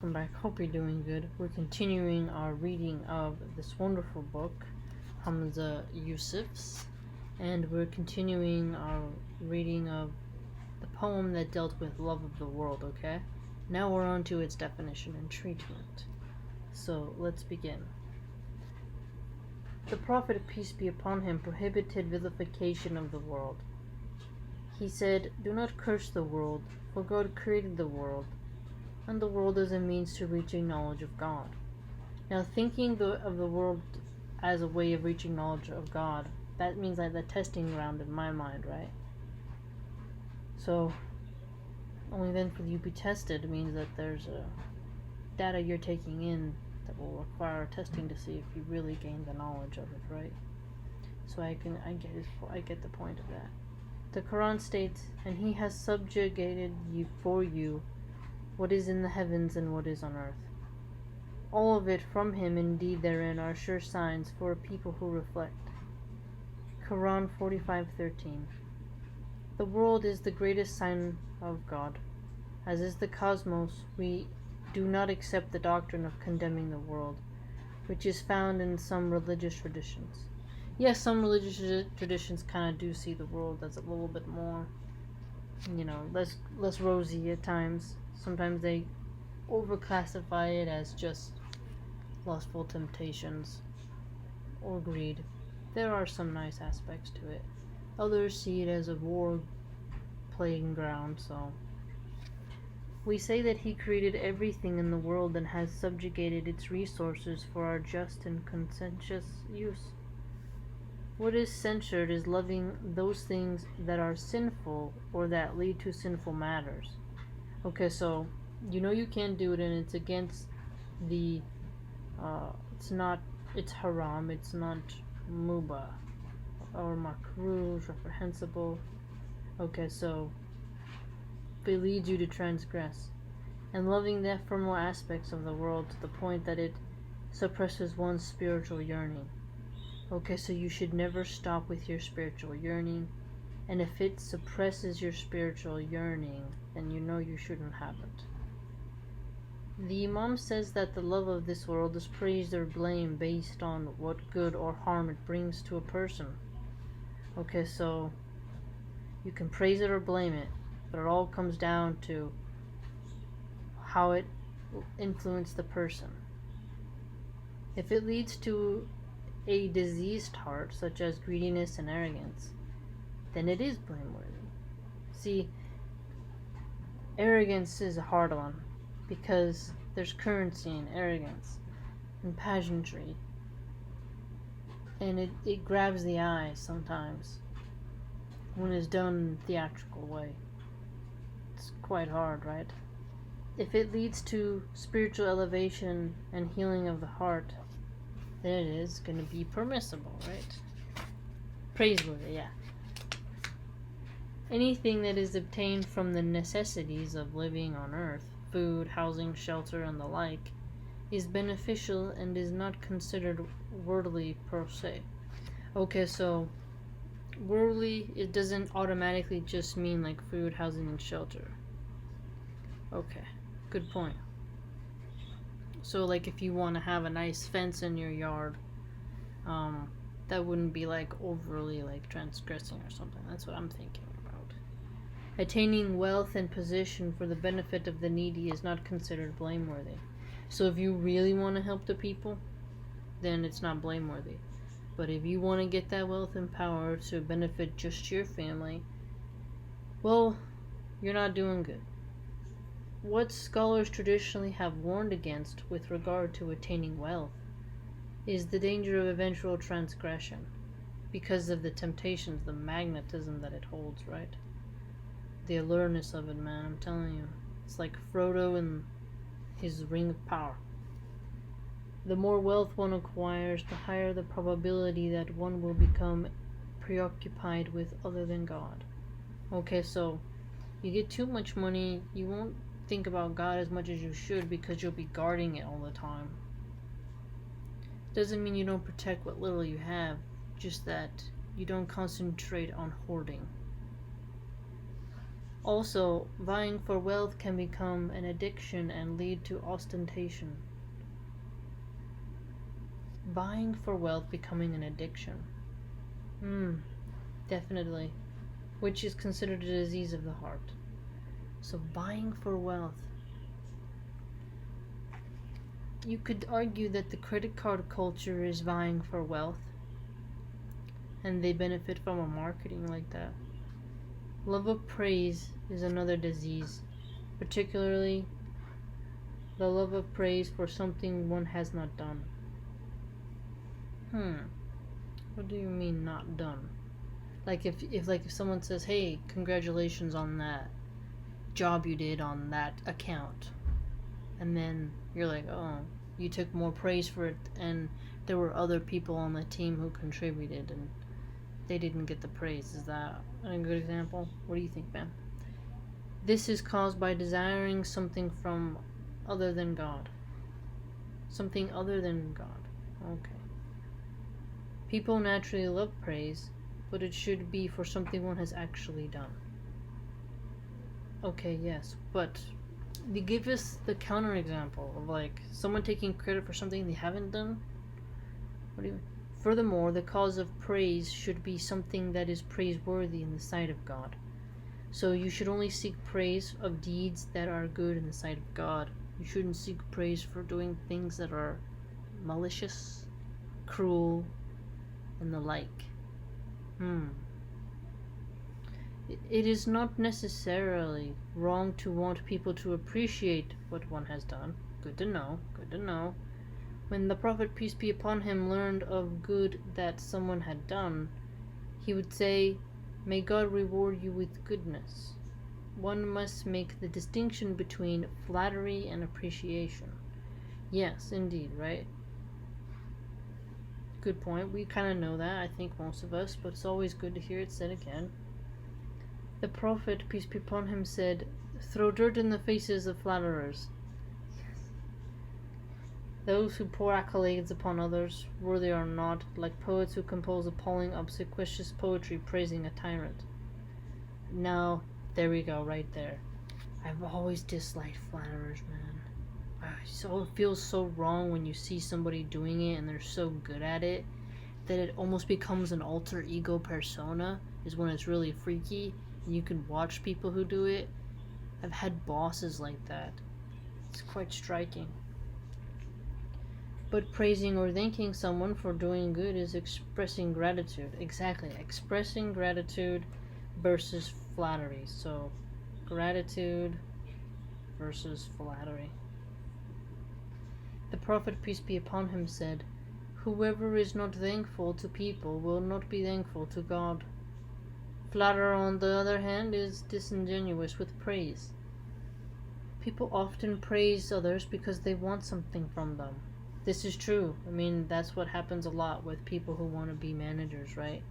welcome back. Hope you're doing good. We're continuing our reading of this wonderful book, Hamza Yusuf's, and we're continuing our reading of the poem that dealt with love of the world, okay? Now we're on to its definition and treatment. So let's begin. The Prophet, peace be upon him, prohibited vilification of the world. He said, "Do not curse the world, for God created the world, and the world is a means to reaching knowledge of God." Now, thinking of the world as a way of reaching knowledge of God, that means like the testing ground in my mind, right? So, only then will you be tested means that there's a data you're taking in that will require testing to see if you really gain the knowledge of it, right? So I get the point of that. The Quran states, "And He has subjugated you for you what is in the heavens and what is on earth. All of it from Him, indeed therein are sure signs for a people who reflect." Quran 45:13. The world is the greatest sign of God. As is the cosmos, we do not accept the doctrine of condemning the world, which is found in some religious traditions. Yes, some religious traditions kind of do see the world as a little bit more, less rosy at times. Sometimes they overclassify it as just lustful temptations or greed. There are some nice aspects to it. Others see it as a war playing ground, so we say that He created everything in the world and has subjugated its resources for our just and conscientious use. What is censured is loving those things that are sinful or that lead to sinful matters. Okay, so you can't do it, and it's against the it's haram, it's not mubah or makruh, reprehensible. Okay, so it leads you to transgress, and loving the ephemeral aspects of the world to the point that it suppresses one's spiritual yearning. Okay, so you should never stop with your spiritual yearning, and if it suppresses your spiritual yearning, then you shouldn't have it. The Imam says that the love of this world is praised or blamed based on what good or harm it brings to a person. Okay, so you can praise it or blame it, but it all comes down to how it will influence the person. If it leads to a diseased heart, such as greediness and arrogance, then it is blameworthy. See, arrogance is a hard one, because there's currency in arrogance and pageantry, and it grabs the eye sometimes when it's done in a theatrical way. It's quite hard, right? If it leads to spiritual elevation and healing of the heart, then it is going to be permissible, right? Praiseworthy, yeah. Anything that is obtained from the necessities of living on earth, food, housing, shelter, and the like, is beneficial and is not considered worldly per se. Okay, so worldly, it doesn't automatically just mean like food, housing, and shelter. Okay, good point. So like if you want to have a nice fence in your yard, that wouldn't be like overly like transgressing or something. That's what I'm thinking about. Attaining wealth and position for the benefit of the needy is not considered blameworthy. So if you really want to help the people, then it's not blameworthy. But if you want to get that wealth and power to benefit just your family, well, you're not doing good. What scholars traditionally have warned against with regard to attaining wealth is the danger of eventual transgression because of the temptations, the magnetism that it holds, right? The alureness of it, man, I'm telling you. It's like Frodo and his ring of power. The more wealth one acquires, the higher the probability that one will become preoccupied with other than God. Okay, so you get too much money, you won't think about God as much as you should because you'll be guarding it all the time. Doesn't mean you don't protect what little you have, just that you don't concentrate on hoarding. Also, vying for wealth can become an addiction and lead to ostentation. Vying for wealth becoming an addiction. Definitely. Which is considered a disease of the heart. So, vying for wealth. You could argue that the credit card culture is vying for wealth, and they benefit from a marketing like that. Love of praise is another disease, particularly the love of praise for something one has not done. What do you mean not done? Like if someone says, "Hey, congratulations on that job you did on that account," and then you're like, "Oh, you took more praise for it, and there were other people on the team who contributed, and they didn't get the praise." Is that a good example? What do you think, man? This is caused by desiring something from other than God. Something other than God. Okay. People naturally love praise, but it should be for something one has actually done. Okay, yes, but they give us the counterexample of like someone taking credit for something they haven't done. What do you mean? Furthermore, the cause of praise should be something that is praiseworthy in the sight of God. So you should only seek praise of deeds that are good in the sight of God. You shouldn't seek praise for doing things that are malicious, cruel, and the like. It is not necessarily wrong to want people to appreciate what one has done. Good to know, good to know. When the Prophet, peace be upon him, learned of good that someone had done, he would say, "May God reward you with goodness." One must make the distinction between flattery and appreciation. Yes, indeed, right? Good point. We kind of know that, I think most of us, but it's always good to hear it said again. The Prophet, peace be upon him, said, "Throw dirt in the faces of flatterers." Those who pour accolades upon others, worthy or not, like poets who compose appalling obsequious poetry praising a tyrant. Now, there we go, right there. I've always disliked flatterers, man. It feels so wrong when you see somebody doing it and they're so good at it that it almost becomes an alter ego persona, is when it's really freaky and you can watch people who do it. I've had bosses like that. It's quite striking. But praising or thanking someone for doing good is expressing gratitude. Exactly. Expressing gratitude versus flattery. So, gratitude versus flattery. The Prophet, peace be upon him, said, "Whoever is not thankful to people will not be thankful to God." Flatterer, on the other hand, is disingenuous with praise. People often praise others because they want something from them. This is true. I mean, that's what happens a lot with people who want to be managers, right?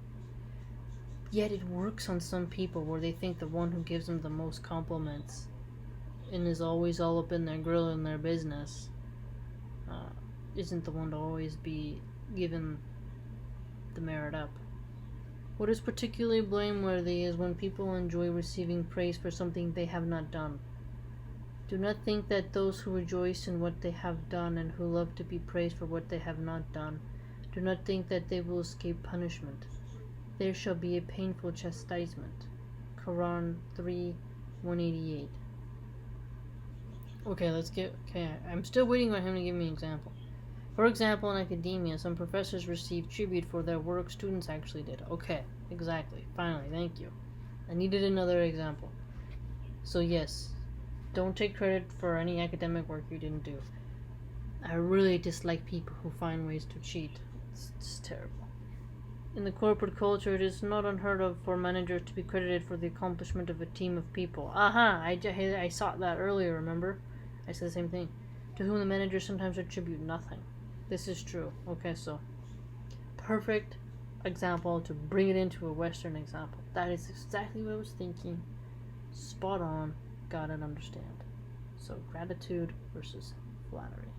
Yet it works on some people where they think the one who gives them the most compliments and is always all up in their grill in their business isn't the one to always be given the merit up. What is particularly blameworthy is when people enjoy receiving praise for something they have not done. Do not think that those who rejoice in what they have done and who love to be praised for what they have not done, do not think that they will escape punishment. There shall be a painful chastisement. Quran 3:188. Okay, I'm still waiting on him to give me an example. For example, in academia, some professors receive tribute for their work students actually did. Okay, exactly. Finally, thank you. I needed another example. So yes, don't take credit for any academic work you didn't do. I really dislike people who find ways to cheat. It's terrible. In the corporate culture, it is not unheard of for managers to be credited for the accomplishment of a team of people. I saw that earlier, remember? I said the same thing. To whom the managers sometimes attribute nothing. This is true. Okay, so perfect example to bring it into a Western example. That is exactly what I was thinking. Spot on. Got it, understand. So gratitude versus flattery.